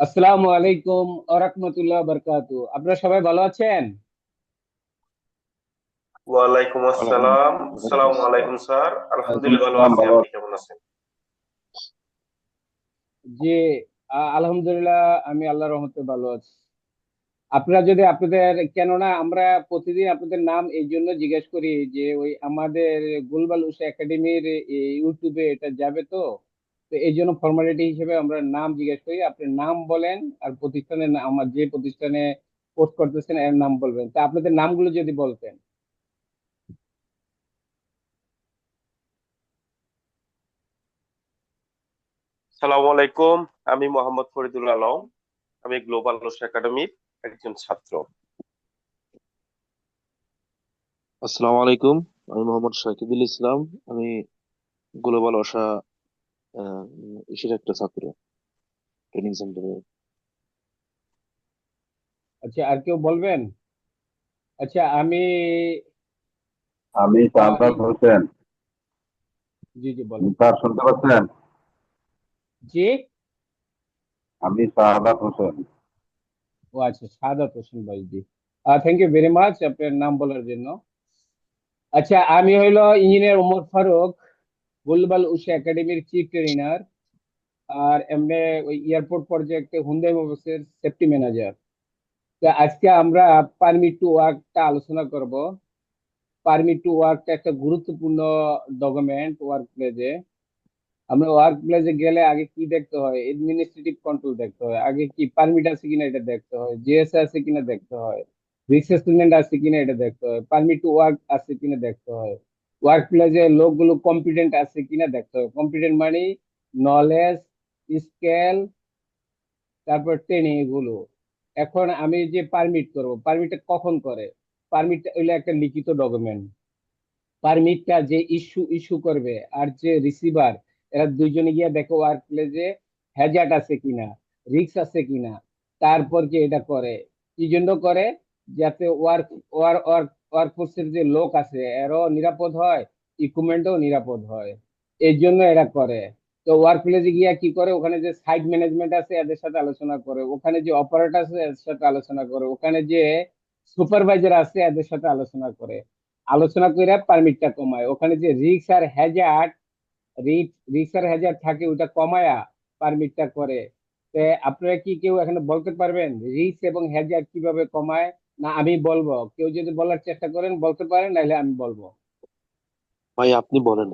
আসসালামু আলাইকুম ওয়া রাহমাতুল্লাহি ওয়া বারাকাতুহু। আপনারা সবাই ভালো আছেন? ওয়ালাইকুম ওয়ালাইকুম আসসালাম। ওয়ালাইকুম আসসালামু আসসালাম। আলাইকুম স্যার, ওয়ালাইকুম আলহামদুলিল্লাহ ভালো আসসালাম, আছি। ভালো আপনি আছেন? কেমন আছেন? জি, আলহামদুলিল্লাহ, আমি আল্লাহর রহমতে ভালো আছি। আপনারা যদি আপনাদের, কেননা আমরা প্রতিদিন আপনাদের নাম এই জন্য জিজ্ঞেস করি যে ওই আমাদের গুলবাল উষা একাডেমির ইউটিউবে এটা যাবে তো। তো এই জন্য ফর্মালিটি হিসেবে আমরা নাম জিজ্ঞেস করি, আপনি নাম বলেন আর প্রতিষ্ঠানের আমার যে প্রতিষ্ঠানে পোস্ট করতেছেন এর নাম বলবেন। তা আপনাদের নামগুলো যদি বলতেন। সালামু আলাইকুম। আমি মোহাম্মদ ফরিদুল আলম। আমি গ্লোবাল রোশ একাডেমির একজন ছাত্র। আসসালামু আলাইকুম। আমি মোহাম্মদ শাকিবুল ইসলাম। আমি গ্লোবাল ওশা ইসের একটা ছাত্র, ট্রেনিং সেন্টারে। আচ্ছা, আর কেউ বলবেন? আচ্ছা, আমি আমি শাহাদাত হোসেন। জি জি বলেন। স্যার শুনতে পাচ্ছেন? জি। আমি শাহাদাত হোসেন। ও আচ্ছা, সাদাত হোসেন ভাই, জি। থ্যাংক ইউ ভেরি মাচ আপনার নাম বলার জন্য। আচ্ছা, আমি হইলো ইঞ্জিনিয়ার ওমর ফারুক, বুলবাল উষা একাডেমির চিফ ট্রেনার, আর এমনি ওই এয়ারপোর্ট প্রজেক্টে হুন্ডাই মোটরসের সেফটি ম্যানেজার। তো আজকে আমরা পারমিট টু ওয়ার্কটা আলোচনা করব। পারমিট টু ওয়ার্কটা একটা গুরুত্বপূর্ণ ডকুমেন্ট ওয়ার্ক প্লেসে। আমরা ওয়ার্ক প্লেসে গেলে আগে কি দেখতে হয়? এডমিনিস্ট্রেটিভ কন্ট্রোল দেখতে হয়, আগে কি পারমিট আছে কিনা এটা দেখতে হয়, জিএস আছে কিনা দেখতে হয়, রিক্স স্টেটমেন্ট আছে কিনা এটা দেখতে হয়, পারমিট টু ওয়ার্ক আছে কিনা দেখতে হয়, ওয়ার্ক প্লেসে লোকগুলো কম্পিটেন্ট আছে কিনা দেখতে হয়। কম্পিটেন্ট মানে নলেজ, স্কেল, তারপর ট্রেনিং এগুলো। এখন আমি যে পারমিট করব, পারমিটটা কখন করে? পারমিটটা হইলো একটা লিখিত ডকুমেন্ট। পারমিটটা যে ইস্যু ইস্যু করবে আর যে রিসিভার, এরা দুইজনে গিয়ে দেখো ওয়ার্ক প্লেসে হ্যাজার্ড আছে কিনা, রিস্ক আছে কিনা, তারপর যে এটা করে। কি জন্য করে? যাতে ওয়ার্ক ওয়ার্ক ওয়ার্কফোর্সের যে লোক আছে এরও নিরাপদ হয়, ইকুইপমেন্টও নিরাপদ হয়। এই জন্য এরা করে। তো ওয়ার্ক প্লেসে গিয়া কি করে, ওখানে যে সাইট ম্যানেজমেন্ট আছে এদের সাথে আলোচনা করে, ওখানে যে অপারেটর আছে এদের সাথে আলোচনা করে, ওখানে যে সুপারভাইজার আছে এদের সাথে আলোচনা করে। আলোচনা করে পারমিটটা কমায়। ওখানে যে রিক্স আর হ্যাজার্ড থাকে ওটা কমায়া পারমিটটা করে। তে আপনারা কি কেউ এখানে বলতে পারবেন রিক্স এবং হ্যাজার্ড কিভাবে কমায়? না আমি বলবো? কেউ যদি বলার চেষ্টা করেন বলতে পারেন, নাহলে আমি বলবো। ভাই, আপনি বলেন।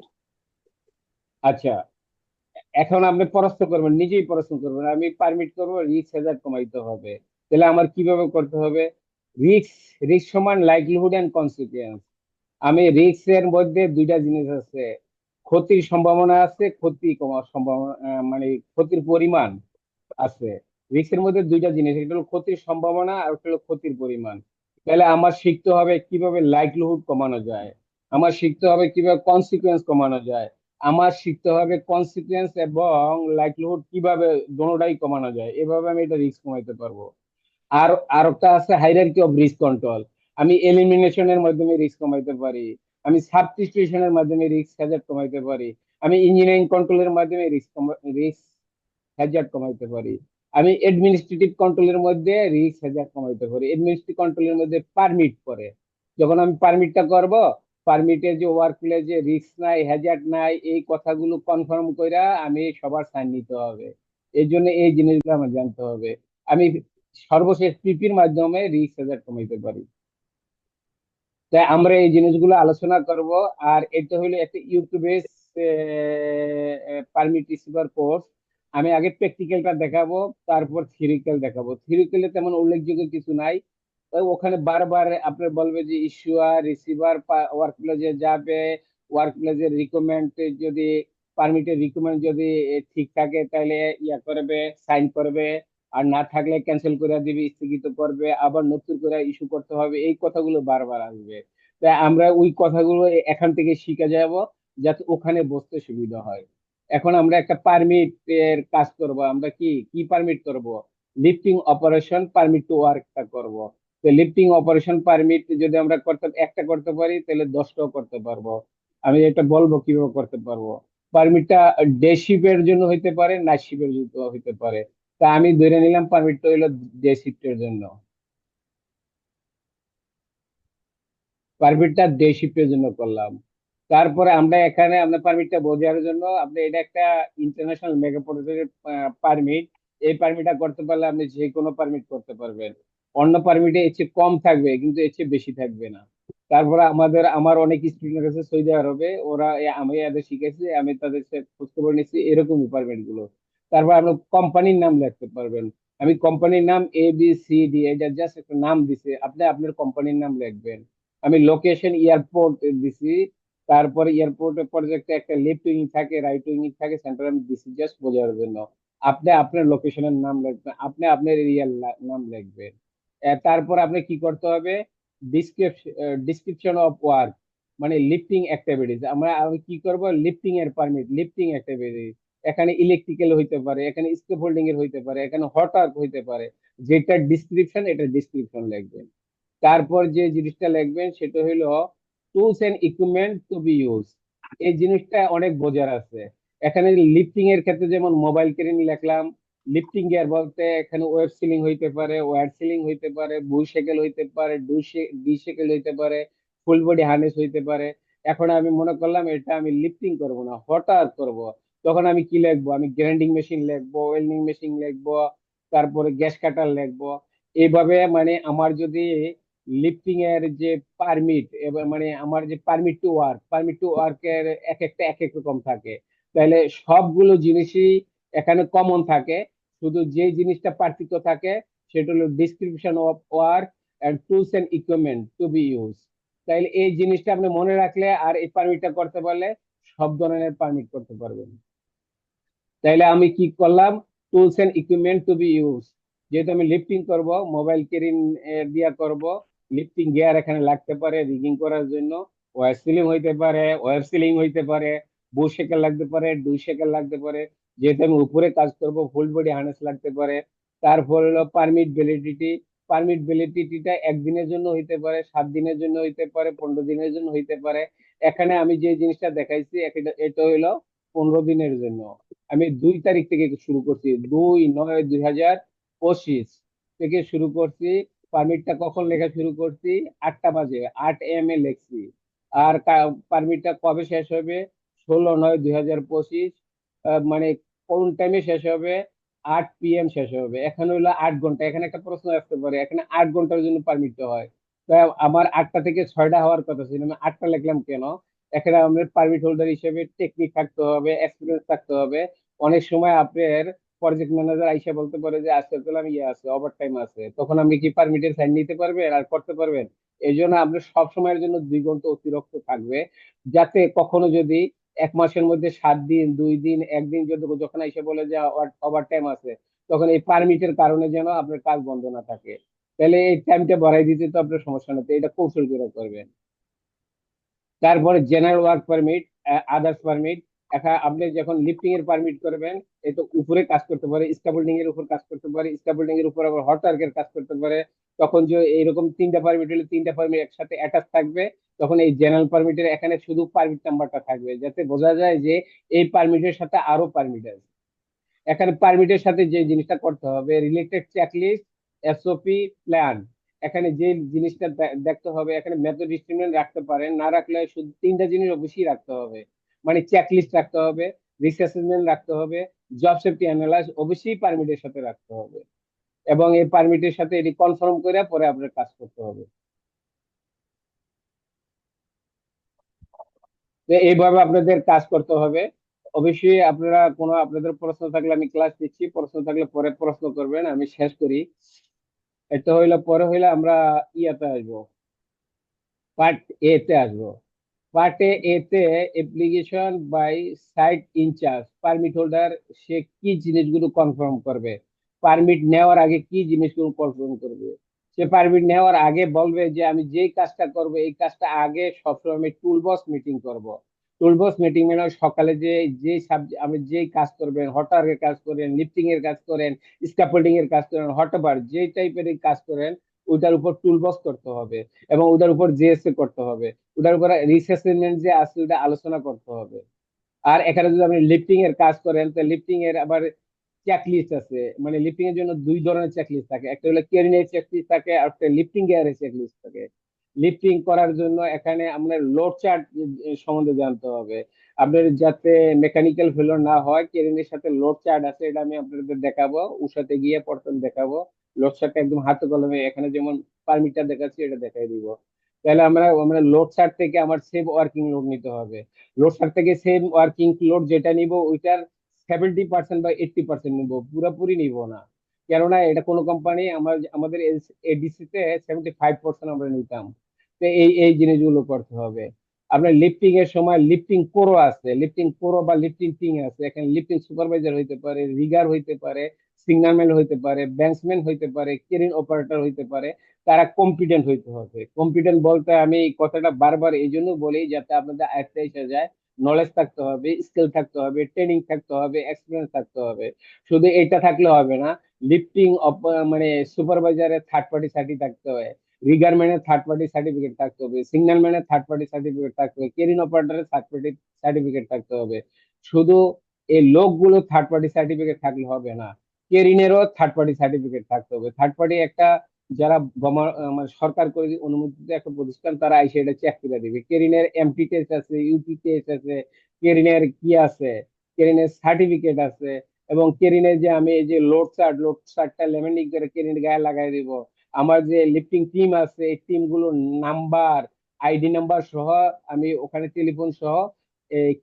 আচ্ছা, এখন আপনি প্রশ্ন করবেন, নিজেই প্রশ্ন করবেন, আমি পারমিট করবো রিস্ক হ্যাজার্ড কমাইতে হবে। তাহলে আমার কিভাবে করতে হবে? রিস্ক রিস্ক সমান লাইভলিহুড এন্ড কনসিকুয়েন্স। আমি রিস্ক এর মধ্যে দুইটা জিনিস আছে, ক্ষতির সম্ভাবনা আছে, ক্ষতি কমার সম্ভাবনা, মানে ক্ষতির পরিমাণ আছে। রিস্কের মধ্যে দুইটা জিনিস, একটা হলো ক্ষতির সম্ভাবনা আর একটা হলো ক্ষতির পরিমাণ। তাহলে আমার শিখতে হবে কিভাবে লাইভলিহুড কমানো যায়, আমার শিখতে হবে কিভাবে কনসিকুয়েন্স কমানো যায়, আমার শিখতে হবে কনসিকুয়েন্স এবং লাইভলিহুড কিভাবে দোনোটাই কমানো যায়। এভাবে আমি এটা রিস্ক কমাইতে পারবো। আর আর একটা আছে হাইরার্কি অফ রিস্ক কন্ট্রোল। আমি এলিমিনেশনের মাধ্যমে রিস্ক কমাইতে পারি, আমি সাবস্টিটিউশনের মাধ্যমে রিস্ক হ্যাজার্ড কমাইতে পারি, আমি ইঞ্জিনিয়ারিং কন্ট্রোলের মাধ্যমে রিস্ক হ্যাজার্ড কমাইতে পারি, আমি এডমিনিস্ট্রেটিভ কন্ট্রোলের মধ্যে রিস্ক হ্যাজার্ড কমাইতে পারি। এডমিনিস্ট্রেটিভ কন্ট্রোলের মধ্যে পারমিট পড়ে। যখন আমি পারমিটটা করব, পারমিটে যে ওয়ার্ক প্লেসে রিস্ক নাই, হ্যাজার্ড নাই, এই কথাগুলো কনফার্ম কইরা আমি সবার সাইন নিতে হবে। এই জন্য এই জিনিসগুলো আমার জানতে হবে। আমি সর্বশেষ পিপির মাধ্যমে রিস্ক হ্যাজার্ড কমাইতে পারি। তাই আমরা এই জিনিসগুলো আলোচনা করব। আর এটা হলো একটা ইউটিউবে পারমিট রিসিভার কোর্স। আমি আগে প্র্যাকটিক্যালটা দেখাবো, তারপর থিওরিক্যাল দেখাবো। থিওরিক্যালে তেমন উল্লেখযোগ্য কিছু নাই। ওই ওখানে বারবার আপনি বলবে যে ইস্যুয়ার রিসিভার ওয়ার্ক প্লেসে যাবে, ওয়ার্ক প্লেসের রিকমেন্ড যদি, পারমিটের রিকমেন্ড যদি ঠিক থাকে তাহলে ইয়া করবে, সাইন করবে, আর না থাকলে ক্যান্সেল করে দিবে, স্থগিত করবে, আবার নতুন করে ইস্যু করতে হবে। এই কথাগুলো বারবার আসবে। তাই আমরা ওই কথাগুলো এখান থেকে শিখে যাব, যাতে ওখানে বসতে সুবিধা হয়। এখন আমরা একটা পারমিট এর কাজ করব। আমরা কি কি পারমিট করব? লিফটিং অপারেশন পারমিট টু ওয়ার্কটা করব। তো লিফটিং অপারেশন পারমিট যদি আমরা করতে একটা করতে পারি তাহলে 10টাও করতে পারবো। আমি এটা বলবো কিভাবে করতে পারবো। পারমিটটা ডে শিফটের জন্য হইতে পারে, নাইট শিফটের জন্য হইতে পারে। তা আমি ধরে নিলাম পারমিটটা হইলো ডে শিফটের জন্য, পারমিটটা ডে শিফটের জন্য করলাম। তারপরে আমরা এখানে আপনার পারমিটটা বোঝার জন্য আপনি এটা একটা ইন্টারন্যাশনাল মেগা প্রজেক্টের পারমিট। এই পারমিটটা করতে পারলে আপনি যে কোনো পারমিট করতে পারবেন। অন্য পারমিটে এর চেয়ে কম থাকবে কিন্তু এর চেয়ে বেশি থাকবে না। তারপরে আমার অনেক স্টুডেন্ট আছে সৌদি আরবে, ওরা আমি এদের শিখেছি, আমি তাদের সাথে খোঁজ খবর নিচ্ছি এরকমই পারমিট গুলো। তারপর আপনি কোম্পানির নাম লিখতে পারবেন। আমি কোম্পানির নাম ABCD, এটা জাস্ট একটা নাম দিছে, আপনি আপনার কোম্পানির নাম লিখবেন। আমি লোকেশন এয়ারপোর্ট দিছি। তারপরে এয়ারপোর্টের প্রজেক্টে একটা লেফট উইং থাকে, রাইট উইং থাকে, সেন্টার আমি দিছি জাস্ট বোঝার জন্য। আপনি আপনার লোকেশনের নাম লিখবেন, আপনি আপনার এরিয়ার নাম লিখবেন। তারপর আপনি কি করতে হবে, ডিসক্রিপশন অফ ওয়ার্ক, মানে লিফটিং অ্যাক্টিভিটিস। আমি কি করব, লিফটিং এর পারমিট, লিফটিং অ্যাক্টিভিটিস। এখানে ইলেকট্রিক্যাল হইতে পারে, এখানে স্কেফোল্ডিং এর হইতে পারে, এখানে হট ওয়ার্ক হইতে পারে। যেটা ডিসক্রিপশন, এটা ডিসক্রিপশন লিখবেন। তারপর যে জিনিসটা লিখবেন সেটা হলো tools and equipment to be use. এই জিনিসটা অনেক বোঝার আছে। এখানে লিফটিং এর ক্ষেত্রে যেমন মোবাইল ক্রেন লিখলাম, লিফটিং গিয়ার বলতে এখানে ওয়েব সিলিং হইতে পারে, ওয়্যার সিলিং হইতে পারে, বুশ সেকেল হইতে পারে, ডি সেকেল হইতে পারে, ফুল বডি হার্নেস হইতে পারে। এখন আমি মনে করলাম এটা আমি লিফটিং করব না, হঠাৎ করব, তখন আমি কি লিখবো, আমি গ্রাইন্ডিং মেশিন লিখবো, ওয়েল্ডিং মেশিন লিখবো, তারপরে গ্যাস কাটার লিখবো। এইভাবে মানে আমার যদি লিফটিং এর যে পারমিট, এবার মানে আমার যে পারমিট টু ওয়ার্ক এর এক একটা এক এক রকম থাকে। তাহলে সবগুলো জিনিসই এখানে কমন থাকে, শুধু যে জিনিসটা পার্থক্য থাকে সেটা হলো description of work and tools and equipment to be use. তাইলে এই জিনিসটা আপনি মনে রাখলে আর এই পারমিটটা করতে পারলে সব ধরনের পারমিট করতে পারবেন। তাইলে আমি কি করলাম, tools and equipment to be use, যেহেতু আমি লিফটিং করব, মোবাইল ক্যারিং দিয়া করব, লিফটিং গিয়ার এখানে লাগতে পারে রিগিং করার জন্য, ওয়্যার সিলিং হইতে পারে, ওয়্যার সিলিং হইতে পারে, বুশ সেকেল লাগতে পারে, ডুই সেকেল লাগতে পারে, যেহেতু আমি উপরে কাজ করব ফুল বডি হার্নেস লাগতে পারে। তারপর হলো পারমিট ভ্যালিডিটি। পারমিট ভ্যালিডিটিটা একদিনের জন্য হইতে পারে, 7 দিনের জন্য হইতে পারে, 15 দিনের জন্য হইতে পারে। এখানে আমি যে জিনিসটা দেখাইছি এটা হইলো 15 দিনের জন্য। আমি 2 তারিখ থেকে শুরু করছি, 2/9/2025 থেকে শুরু করছি। পারমিটটা কখন লেখা শুরু করছি, 8টা বাজে, 8 AM এ লিখছি। আর পারমিটটা কবে শেষ হবে, 16/9/2025। মানে কোন টাইমে শেষ হবে, 8 PM শেষ হবে। এখানে হলো 8 ঘন্টা। এখানে একটা প্রশ্ন আসতে পারে, এখানে 8 ঘন্টার জন্য পারমিটটা হয়, তাই আমার 8টা থেকে 6টা হওয়ার কথা ছিল, আমি 8টা লিখলাম কেন, এখানে আমাদের পারমিট হোল্ডার হিসেবে টেকনিক থাকতে হবে, এক্সপিরিয়েন্স থাকতে হবে। অনেক সময় আপনার প্রজেক্ট ম্যানেজার আইসা বলতে পারে যে আজকে পেলাম ইয়ে আছে, ওভার টাইম আছে, তখন আপনি কি পারমিটের সাইন নিতে পারবেন আর করতে পারবেন? এই জন্য আপনার সব সময়ের জন্য 2 ঘন্টা অতিরিক্ত থাকবে, যাতে কখনো যদি 1 মাসের মধ্যে 7 দিন, 2 দিন, একদিন যদি যখন এসে বলে যে ওভার টাইম আছে, তখন এই পারমিটের কারণে যেন আপনার কাজ বন্ধ না থাকে। তাহলে এই টাইমটা বাড়াই দিতে তো আপনার সমস্যা নেই, তো এটা কৌশল করে করবেন। তারপরে general work permit, others permit. এখন আপনি যখন লিফটিং এর পারমিট করবেন, এ তো উপরে কাজ করতে পারে, স্ক্যাফোল্ডিং এর উপর কাজ করতে পারে, স্ক্যাফোল্ডিং এর উপর আবার হট ওয়ার্কের কাজ করতে পারে। তখন যে এইরকম 3টা পারমিট হলে 3টা পারমিট একসাথে অ্যাটাচ থাকবে, তখন এই জেনারেল পারমিটের এখানে শুধু পারমিট নাম্বারটা থাকবে, যাতে বোঝা যায় যে এই পারমিটের সাথে আরো পারমিট আছে। এখানে পারমিটের সাথে যে জিনিসটা করতে হবে, রিলেটেড চেকলিস্ট, SOP, প্ল্যান। এখানে যে জিনিসটা দেখতে হবে, এখানে মেথড স্টেটমেন্ট রাখতে পারেন, না রাখলে শুধু 3টা জিনিস অবশ্যই রাখতে হবে। মানে চেকলিস্ট রাখতে হবে, রিস্ক অ্যাসেসমেন্ট রাখতে হবে, জব সেফটি অ্যানালাইজ অবশ্যই পারমিটের সাথে রাখতে হবে। এবং এই পারমিটের সাথে এটি কনফার্ম করে পরে আপনার কাজ করতে হবে। তো এইভাবে আপনাদের কাজ করতে হবে। অবশ্যই আপনারা কোনো আপনাদের প্রশ্ন থাকলে আমি ক্লাস দিচ্ছি, প্রশ্ন থাকলে পরে প্রশ্ন করবেন, আমি শেষ করি। এটা হইলো পরে হইলে আমরা ইয়াতে আসবো, পার্ট এ তে আসবো। পার্ট এ তে application by site incharge, permit holder সে কি জিনিসগুলো কনফার্ম করবে, পারমিট নেওয়ার আগে কি জিনিসগুলো কনফার্ম করবে। সে পারমিট নেওয়ার আগে বলবে যে আমি যেই কাজটা করব এই কাজটা আগে সবসময় আমি টুলবক্স মিটিং করব। টুলবক্স মিটিং মানে সকালে যে যে সাবজেক্ট আমি যেই কাজ করবেন, হটারের কাজ করেন, লিফটিং এর কাজ করেন, স্ক্যাফোল্ডিং এর কাজ করেন, হটবার যে টাইপের কাজ করেন, ওইটার উপর টুলবক্স করতে হবে এবং ওটার উপর জিএসএ করতে হবে। ওটার উপর রিসেসমেন্ট যে আছে ওটা আলোচনা করতে হবে। আর এখানে যদি আপনি লিফটিং এর কাজ করেন, তো লিফটিং এর আবার চেকলিস্ট আছে, মানে লিফটিং এর জন্য দুই ধরনের চেকলিস্ট থাকে, একটা হলো কেরিনের চেকলিস্ট থাকে আর একটা লিফটিং গিয়ারের চেকলিস্ট থাকে। লিফটিং করার জন্য এখানে আপনার লোড চার্ট সম্বন্ধে জানতে হবে, আপনার যাতে মেকানিক্যাল ফেলোর না হয়। কেরিনের সাথে লোড চার্ট আছে, এটা আমি আপনাদের দেখাবো, উষাতে গিয়ে প্রথম দেখাবো। লোড চার্টটা একদম হাতে কলমে, এখানে যেমন পারমিটটা দেখাচ্ছি এটা দেখাই দিব। তাহলে আমরা আমরা লোড চার্ট থেকে আমার সেভ ওয়ার্কিং লোড নিতে হবে। লোড চার্ট থেকে সেভ ওয়ার্কিং লোড যেটা নিব ওইটার 70% বা 80% নিব, পুরোপুরি নিব না। কেননা এটা কোনো কোম্পানি আমাদের এডিসি তে 75% আমরা নিতাম। তো এই এই জিনিসগুলো করতে হবে। আপনার লিফটিং এর সময় লিফটিং প্রো আছে, লিফটিং প্রো বা লিফটিং টিং আছে, এখানে লিফটিং সুপারভাইজার হইতে পারে, রিগার হইতে পারে, সিগন্যালম্যান হইতে পারে, ব্যাংকসম্যান হইতে পারে, কেরিন অপারেটর হইতে পারে। তারা কম্পিটেন্ট হইতে হবে। কম্পিটেন্ট বলতে আমি এই কথাটা বারবার এই জন্য বলি যাতে আপনাদের আয়ত্তে এসে যায়। নলেজ থাকতে হবে, স্কিল থাকতে হবে, ট্রেনিং থাকতে হবে, এক্সপিরিয়েন্স থাকতে হবে। শুধু এটা থাকলে হবে না। লিফটিং মানে সুপারভাইজারের থার্ড পার্টি সার্টি থাকতে হবে, রিগার ম্যানের থার্ড পার্টি সার্টিফিকেট থাকতে হবে, সিগন্যাল ম্যানের থার্ড পার্টি সার্টিফিকেট থাকতে হবে, কেরিন অপারেটরের থার্ড পার্টি সার্টিফিকেট থাকতে হবে। শুধু এই লোকগুলো থার্ড পার্টি সার্টিফিকেট থাকলে হবে না, কেরিনেরও থার্ড পার্টি সার্টিফিকেট থাকতে হবে। থার্ড পার্টি একটা যারা মানে সরকার করে অনুমোদিত একটা প্রতিষ্ঠান, তারা এসে এটা চেক করে দিবে। কেরিনের এমটি টেস্ট আছে, ইউপি টেস্ট আছে, কেরিনের কি আছে, কেরিনের সার্টিফিকেট আছে। এবং কেরিনের যে আমি এই যে লোড চার্টটা লেমিনেট করে কেরিনের গায়ে লাগাই দিব। আমার যে লিফটিং টিম আছে এই টিম গুলোর নাম্বার, আইডি নাম্বার সহ আমি ওখানে টেলিফোন সহ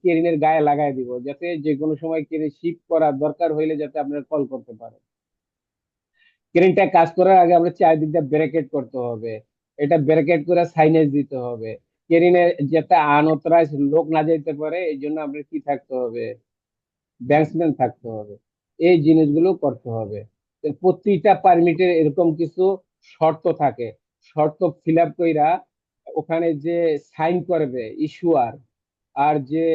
কেরিনের গায়ে লাগাই দিব, যাতে যে কোনো সময় কেরিন শিফট করার দরকার হইলে যাতে আপনারা কল করতে পারেন। ক্রেনটা কাজ করার আগে আমরা চারিদিকটা ব্যারিকেড করতে হবে, এটা ব্যারিকেড করে সাইনেজ দিতে হবে। ক্রেনে যাতে আনঅথরাইজ লোক না যেতে পারে এই জন্য আপনার কি থাকতে হবে, ব্যাংকসম্যান থাকতে হবে। এই জিনিসগুলো করতে হবে। তো প্রতিটা পারমিটের এরকম কিছু শর্ত থাকে, শর্ত ফিল আপ কইরা ওখানে যে সাইন করবে ইস্যুয়ার আর যে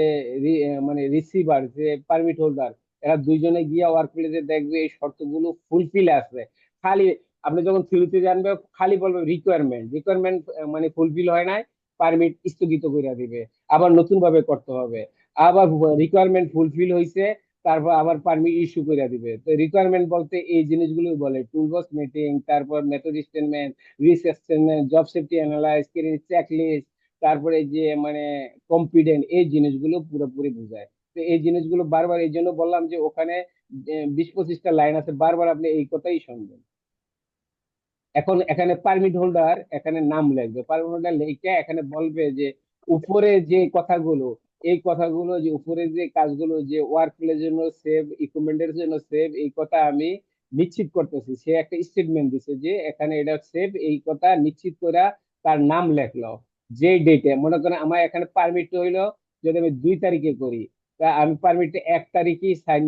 মানে রিসিভার যে পারমিট হোল্ডার, এরা দুইজনে গিয়া ওয়ার্ক প্লেসে দেখবে এই শর্তগুলো ফুলফিল আছে। খালি আপনি যখন থিওরিতে জানবে খালি বলবে রিকোয়ারমেন্ট রিকোয়ারমেন্ট, মানে ফুলফিল হয় নাই, পারমিট স্থগিত করে দিবে, আবার নতুন ভাবে করতে হবে। আবার রিকোয়ারমেন্ট ফুলফিল হয়েছে, তারপর আবার পারমিট ইস্যু করে দিবে। তো রিকোয়ারমেন্ট বলতে এই জিনিসগুলো বলে টুলবক্স মিটিং, তারপর method statement, risk statement, job safety analyse, checklist, তারপরে যে মানে কম্পিটেন্ট, এই জিনিসগুলো পুরোপুরি বোঝায়। তো এই জিনিসগুলো বারবার এই জন্য বললাম যে ওখানে 20-25টা লাইন আছে, বারবার আপনি এই কথাই শুনবেন। এখন এখানে পারমিট হোল্ডার এখানে নাম লিখবে, পারমিট হোল্ডার লিখে এখানে বলবে যে উপরে যে কথাগুলো, এই কথাগুলো যে উপরে যে কাজগুলো যে ওয়ার্ক প্লেসের জন্য সেভ, ইকুইপমেন্টের জন্য সেভ, এই কথা আমি নিশ্চিত করতেছি। সে একটা স্টেটমেন্ট দিছে যে এখানে এটা সেভ, এই কথা নিশ্চিত করে তার নাম লেখলো। যে ডেটে মনে করেন আমার এখানে পারমিট হইলো, যদি আমি 2 তারিখে করি, তা আমি পারমিটটা 1 তারিখই সাইন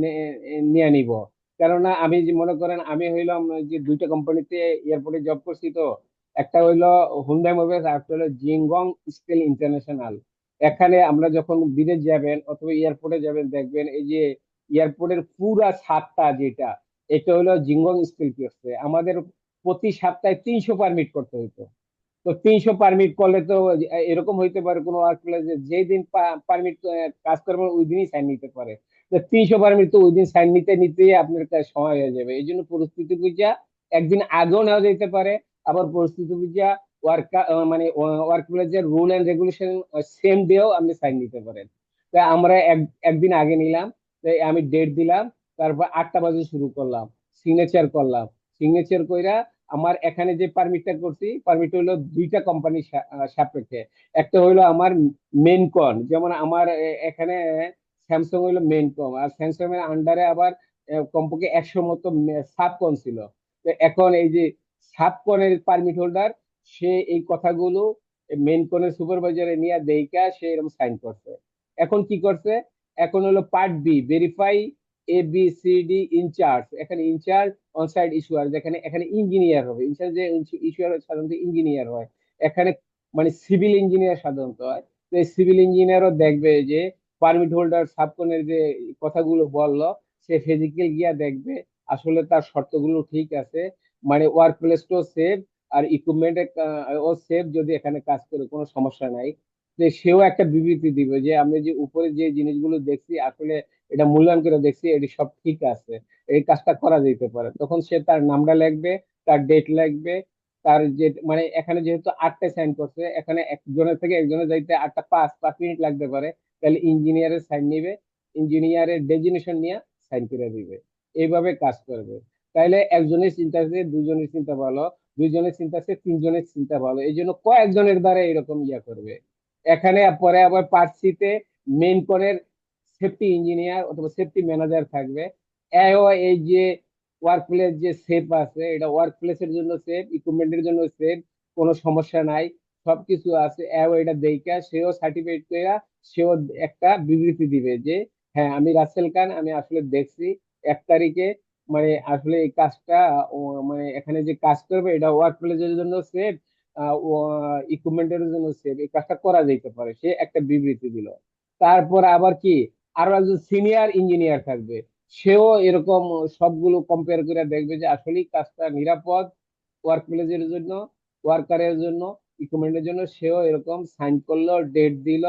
নিয়ে নিব। কেননা আমি যে মনে করেন আমি হইলাম যে দুইটা কোম্পানিতে এয়ারপোর্টে জব করছি। তো একটা হইলো হুন্ডাই মোটরস আর একটা হলো জিংগং স্টিল ইন্টারন্যাশনাল। এখানে আমরা যখন বিদেশ যাবেন অথবা এয়ারপোর্টে যাবেন দেখবেন এই যে এয়ারপোর্টের পুরা ছাদটা যেটা, এটা হলো জিংগং স্টিল করছে। আমাদের প্রতি সপ্তাহে 300 পারমিট করতে হইতো। তো 300 পারমিট করলে তো এরকম হইতে পারে কোনো ওয়ার্ক প্লেসে যেই দিন পারমিট কাজ করবেন ওই দিনই সাইন নিতে পারে। তো 300 পারমিট তো ওই দিন সাইন নিতে নিতে আপনার কাছে সময় হয়ে যাবে। এই জন্য পরিস্থিতি বুঝা একদিন আগেও নেওয়া যেতে পারে, আবার পরিস্থিতি বুঝা ওয়ার্ক মানে ওয়ার্ক প্লেসের রুল এন্ড রেগুলেশন সেম ডেও আপনি সাইন নিতে পারেন। তো আমরা একদিন আগে নিলাম, তো আমি ডেট দিলাম, তারপর 8টা বাজে শুরু করলাম, সিগনেচার করলাম। সিগনেচার কইরা আমার এখানে যে পারমিটটা করছি, পারমিট হইলো দুইটা কোম্পানির সাপেক্ষে। একটা হইলো আমার মেন কন, যেমন আমার এখানে স্যামসাং হইলো মেন কন, আর স্যামসাং এর আন্ডারে আবার কমপক্ষে 100 মতো সাবকন ছিল। তো এখন এই যে সাবকনের পারমিট হোল্ডার, সে এই কথাগুলো মেন কনের সুপারভাইজারে নিয়ে দেইকা সে এরকম সাইন করছে। এখন কি করছে, এখন হলো part B, verify ABCD incharge. এখানে ইনচার্জ অনসাইট ইস্যুয়ার, যেখানে এখানে ইঞ্জিনিয়ার হবে, ইনচার্জ যে ইস্যুয়ার সাধারণত ইঞ্জিনিয়ার হয়। এখানে মানে সিভিল ইঞ্জিনিয়ার সাধারণত হয়। তো এই সিভিল ইঞ্জিনিয়ারও দেখবে যে পারমিট হোল্ডার সাবকনের যে কথাগুলো বললো, সে ফিজিক্যাল গিয়া দেখবে আসলে তার শর্তগুলো ঠিক আছে, মানে ওয়ার্ক প্লেসটাও সেফ আর ইকুইপমেন্ট ও সেফ, যদি এখানে কাজ করে কোনো সমস্যা নাই। যে সেও একটা বিবৃতি দিবে যে আমি যে উপরে যে জিনিসগুলো দেখছি আসলে এটা মূল্যায়ন করে দেখছি এটি সব ঠিক আছে, এই কাজটা করা যেতে পারে। তখন সে তার নামটা লিখবে, তার ডেট লিখবে, তার যে মানে এখানে যেহেতু 8টা সাইন করছে, এখানে একজনের থেকে একজনের যাইতে 8টা 5 মিনিট লাগতে পারে, তাহলে ইঞ্জিনিয়ারের সাইন নিবে, ইঞ্জিনিয়ারের ডেজিনেশন নিয়ে সাইন করে দিবে। এইভাবে কাজ করবে। তাইলে একজনের চিন্তা আছে, দুজনের চিন্তা ভালো, দুইজনের চিন্তা আছে, তিনজনের চিন্তা ভালো, এই জন্য কয়েকজনের দ্বারা এরকম ইয়া করবে। এখানে পরে আবার পার্ট সিতে মেইন কোণের সেফটি ইঞ্জিনিয়ার অথবা সেফটি ম্যানেজার থাকবে। এও এই যে ওয়ার্ক প্লেস যে সেফ আছে, এটা ওয়ার্ক প্লেসের জন্য সেফ, ইকুইপমেন্টের জন্য সেফ, কোনো সমস্যা নাই, সবকিছু আছে। এও এটা দেখা সেও সার্টিফিকেট কইরা সেও একটা বিবৃতি দিবে যে হ্যাঁ আমি রাসেল খান, আমি আসলে দেখছি 1 তারিখে মানে আসলে এই কাজটা মানে এখানে যে কাজ করবে এটা ওয়ার্ক প্লেসের জন্য সেফ, ইকুইপমেন্টের জন্য সেফ, এই কাজটা করা যেতে পারে, সে একটা বিবৃতি দিল। তারপর আবার কি আরো একজন সিনিয়র ইঞ্জিনিয়ার থাকবে, সেও এরকম সবগুলো কম্পেয়ার করে দেখবে যে আসলে কাজটা নিরাপদ ওয়ার্ক প্লেসের জন্য, ওয়ার্কারের জন্য, ইকুইপমেন্টের জন্য। সেও এরকম সাইন করলো, ডেট দিল,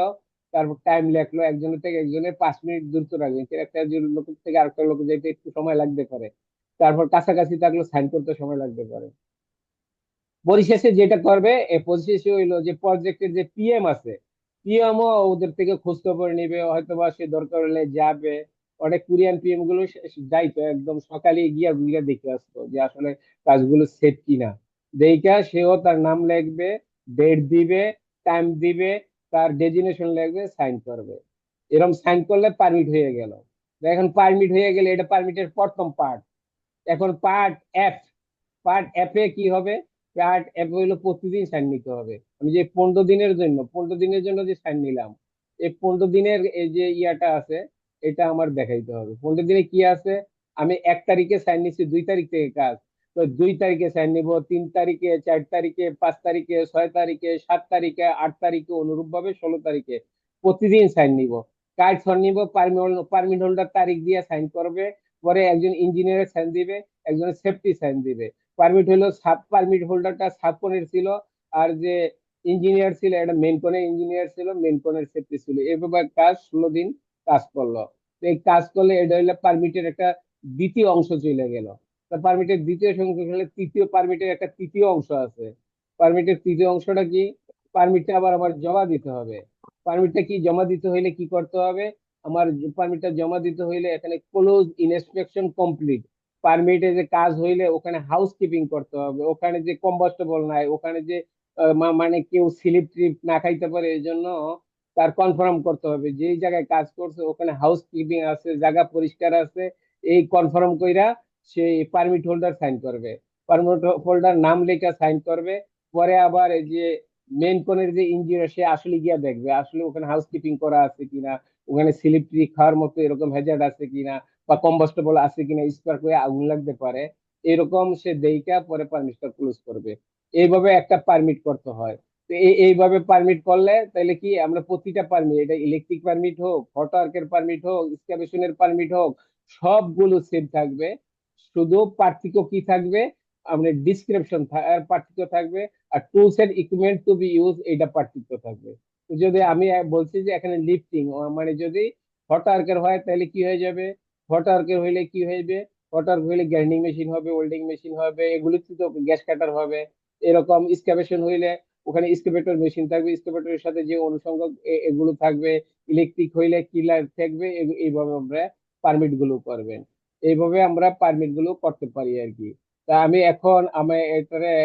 তারপর টাইম লেখলো। একজনের থেকে একজনের 5 মিনিট দূরত্ব রাখবে, একটা লোকের থেকে আরেকটা লোক যেতে একটু সময় লাগতে পারে, তারপর কাছাকাছি থাকলে সাইন করতে সময় লাগতে পারে। পরিশেষে যেটা করবে, পরিশেষে হইলো যে প্রজেক্টের যে পিএম আছে, পিএমও ওদের থেকে খোঁজ খবর নিবে, হয়তোবা সে দরকার হলে যাবে। অনেক কোরিয়ান পিএম গুলো যাইতো একদম সকালে গিয়া ঘুরিয়া দেখে আসতো যে আসলে কাজগুলো সেফ কিনা। দেখা সেও তার নাম লিখবে, ডেট দিবে, টাইম দিবে, তার ডেজিনেশন লিখবে, সাইন করবে। এরকম সাইন করলে পারমিট হয়ে গেল। এখন পারমিট হয়ে গেলে এটা পারমিটের প্রথম পার্ট। এখন পার্ট এফ, পার্ট এফ এ কি হবে? পার্ট এফ হইলো প্রতিদিন সাইন নিতে হবে। আমি যে 15 দিনের জন্য, 15 দিনের জন্য যে সাইন নিলাম, এই 15 দিনের এই যে ইয়াটা আছে, এটা আমার দেখাইতে হবে। 15 দিনে কি আছে, আমি 1 তারিখে সাইন নিচ্ছি, 2 তারিখ থেকে কাজ, তো 2 তারিখে সাইন নিব, 3 তারিখে, 4 তারিখে, 5 তারিখে, 6 তারিখে, 7 তারিখে, 8 তারিখে, অনুরূপ ভাবে 16 তারিখে প্রতিদিন সাইন নিব। কার্ড সর নিব, পারমিট হোল্ডার তারিখ দিয়ে সাইন করবে, পরে একজন ইঞ্জিনিয়ারের সাইন দিবে, একজনের সেফটি সাইন দিবে। পারমিট হলো সাব পারমিট হোল্ডারটা সাব কোণের ছিল, আর যে ইঞ্জিনিয়ার ছিল এটা মেন কোণের ইঞ্জিনিয়ার ছিল, মেন কোণের সেফটি ছিল। এভাবে কাজ 16 দিন কাজ করলো। তো এই কাজ করলে এটা হইলো পারমিটের একটা দ্বিতীয় অংশ চলে গেল। তা পারমিটের দ্বিতীয় অংশ হলে তৃতীয় পারমিটের একটা তৃতীয় অংশ আছে। পারমিটের তৃতীয় অংশটা কি? পারমিটটা আবার আমার জমা দিতে হবে। পারমিটটা কি জমা দিতে হইলে কি করতে হবে? আমার পারমিটটা জমা দিতে হইলে এখানে ক্লোজ ইন্সপেকশন কমপ্লিট, পারমিটে যে কাজ হইলে ওখানে হাউস কিপিং করতে হবে, ওখানে যে কম্বাস্টেবল নাই, ওখানে যে মানে কেউ স্লিপ ট্রিপ না খাইতে পারে এই জন্য তার কনফার্ম করতে হবে যে এই জায়গায় কাজ করছে ওখানে হাউস কিপিং আছে, জায়গা পরিষ্কার আছে, এই কনফার্ম কইরা সেই পারমিট হোল্ডার সাইন করবে। পারমিট হোল্ডার নাম লেখা সাইন করবে। পরে আবার এই যে মেন কোণের যে ইঞ্জিনিয়ার সে আসলে গিয়া দেখবে আসলে ওখানে হাউস কিপিং করা আছে কিনা, ওখানে স্লিপ ট্রিপ খাওয়ার মতো এরকম হ্যাজার্ড আছে কিনা, বা কম্বাস্টেবল আছে কিনা, স্পার্ক হয়ে আগুন লাগতে পারে, এরকম সে দেইকা পরে পারমিটটা ক্লোজ করবে। এইভাবে একটা পারমিট করতে হয়। তো এইভাবে পারমিট করলে তাহলে কি আমরা প্রতিটা পারমিট, এটা ইলেকট্রিক পারমিট হোক, ওয়াটার পারমিট হোক, এক্সকাভেশনের পারমিট হোক, সবগুলো সেম থাকবে। শুধু পার্থক্য কি থাকবে, আমাদের ডিসক্রিপশন পার্থক্য থাকবে, আর tools and equipment to be use এটা পার্থক্য থাকবে। তো যদি আমি বলছি যে এখানে লিফটিং মানে যদি ওয়াটার হয় তাহলে কি হয়ে যাবে, ওয়াটার হইলে কি হইবে, ওয়াটার হইলে গ্রাইন্ডিং মেশিন হবে, ওয়েল্ডিং মেশিন হবে, এগুলোতে তো গ্যাস কাটার হবে। এরকম এক্সকাভেশন হইলে ওখানে এক্সকাভেটর মেশিন থাকবে, এক্সকাভেটরের সাথে যে অনুষঙ্গ এগুলো থাকবে। ইলেকট্রিক হইলে কিলার থাকবে। এইভাবে আমরা পারমিট গুলো করবেন। এইভাবে আমরা পারমিট গুলো করতে পারি আর কি। তা আমি এখন আমি এটারে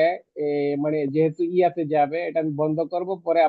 মানে যেহেতু ইয়াতে যাবে এটা আমি বন্ধ করব, পরে